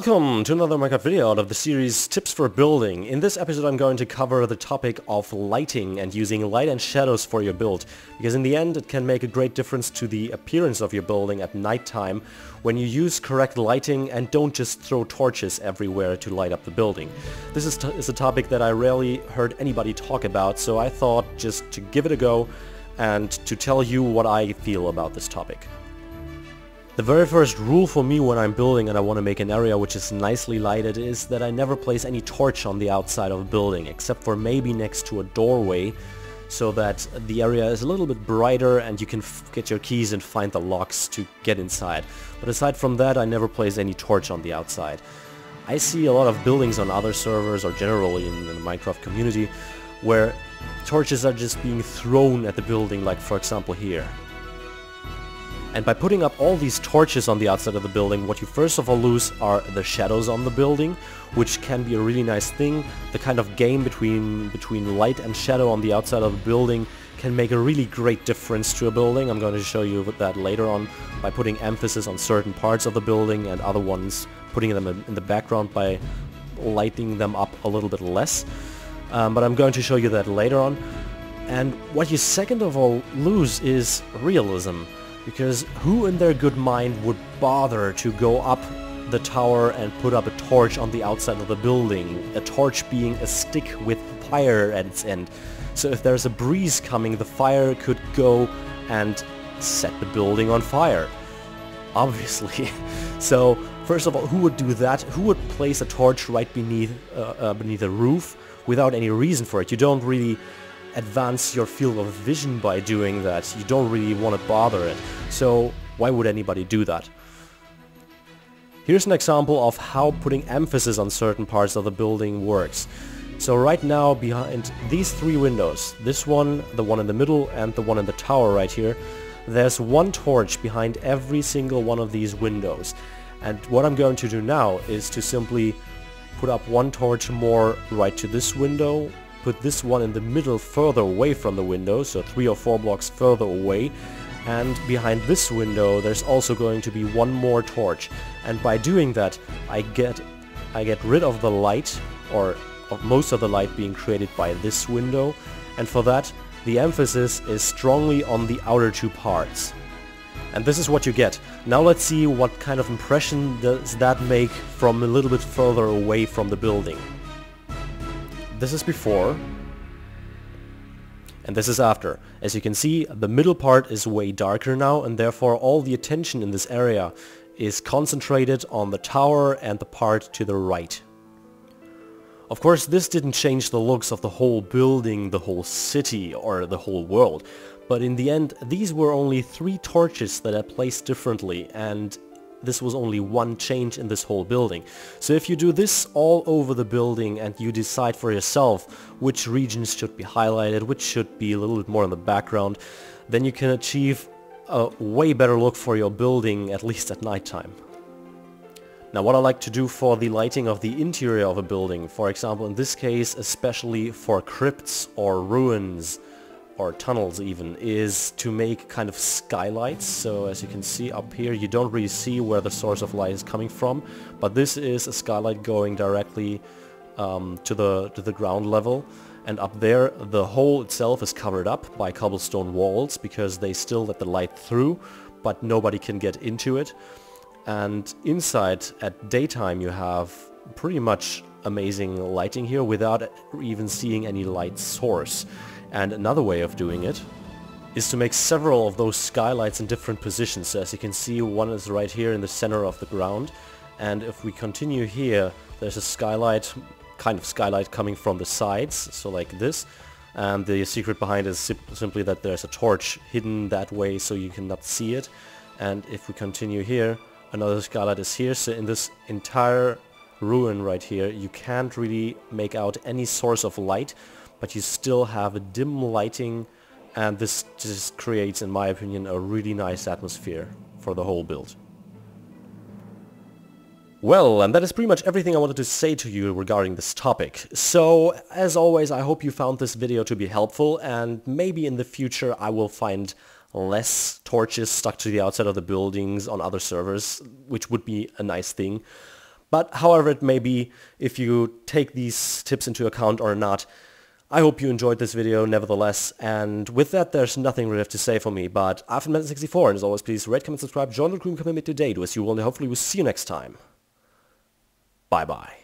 Welcome to another Minecraft video out of the series Tips for Building. In this episode I'm going to cover the topic of lighting and using light and shadows for your build, because in the end it can make a great difference to the appearance of your building at nighttime when you use correct lighting and don't just throw torches everywhere to light up the building. This is a topic that I rarely heard anybody talk about, so I thought just to give it a go and to tell you what I feel about this topic. The very first rule for me when I'm building and I want to make an area which is nicely lighted is that I never place any torch on the outside of a building, except for maybe next to a doorway, so that the area is a little bit brighter and you can get your keys and find the locks to get inside. But aside from that, I never place any torch on the outside. I see a lot of buildings on other servers or generally in the Minecraft community where torches are just being thrown at the building, like for example here. And by putting up all these torches on the outside of the building, what you first of all lose are the shadows on the building, which can be a really nice thing. The kind of game between light and shadow on the outside of the building can make a really great difference to a building. I'm going to show you that later on by putting emphasis on certain parts of the building and other ones putting them in the background by lighting them up a little bit less. But I'm going to show you that later on. And what you second of all lose is realism. Because who in their good mind would bother to go up the tower and put up a torch on the outside of the building? A torch being a stick with fire at its end. So if there's a breeze coming, the fire could go and set the building on fire. Obviously. So first of all, who would do that? Who would place a torch right beneath a roof without any reason for it? You don't really advance your field of vision by doing that. You don't really want to bother it. So why would anybody do that? Here's an example of how putting emphasis on certain parts of the building works. So right now behind these three windows, this one, the one in the middle and the one in the tower right here, there's one torch behind every single one of these windows. And what I'm going to do now is to simply put up one torch more right to this window, put this one in the middle further away from the window, so 3 or 4 blocks further away, and behind this window there's also going to be one more torch. And by doing that I get rid of the light, or of most of the light being created by this window, and for that the emphasis is strongly on the outer two parts. And this is what you get. Now let's see what kind of impression does that make from a little bit further away from the building. This is before, and this is after. As you can see, the middle part is way darker now, and therefore all the attention in this area is concentrated on the tower and the part to the right. Of course, this didn't change the looks of the whole building, the whole city, or the whole world, but in the end, these were only 3 torches that I placed differently, and this was only one change in this whole building. So if you do this all over the building and you decide for yourself which regions should be highlighted, which should be a little bit more in the background, then you can achieve a way better look for your building, at least at nighttime. Now what I like to do for the lighting of the interior of a building, for example in this case especially for crypts or ruins, or tunnels even, is to make kind of skylights. So as you can see up here, you don't really see where the source of light is coming from, but this is a skylight going directly to the ground level, and up there the hole itself is covered up by cobblestone walls because they still let the light through, but nobody can get into it. And inside at daytime you have pretty much amazing lighting here without even seeing any light source. And another way of doing it is to make several of those skylights in different positions. So as you can see, one is right here in the center of the ground, and if we continue here, there's a skylight, kind of skylight coming from the sides, so like this, and the secret behind it is simply that there's a torch hidden that way so you cannot see it. And if we continue here, another skylight is here, so in this entire ruin right here you can't really make out any source of light, but you still have a dim lighting, and this just creates, in my opinion, a really nice atmosphere for the whole build. Well, and that is pretty much everything I wanted to say to you regarding this topic. So, as always, I hope you found this video to be helpful, and maybe in the future I will find less torches stuck to the outside of the buildings on other servers, which would be a nice thing. But however it may be, if you take these tips into account or not, I hope you enjoyed this video nevertheless, and with that there's nothing really left to say for me, but I've been Metal64, and as always please rate, comment, subscribe, join the crew, and come in today. Do as you will, and hopefully we'll see you next time. Bye bye.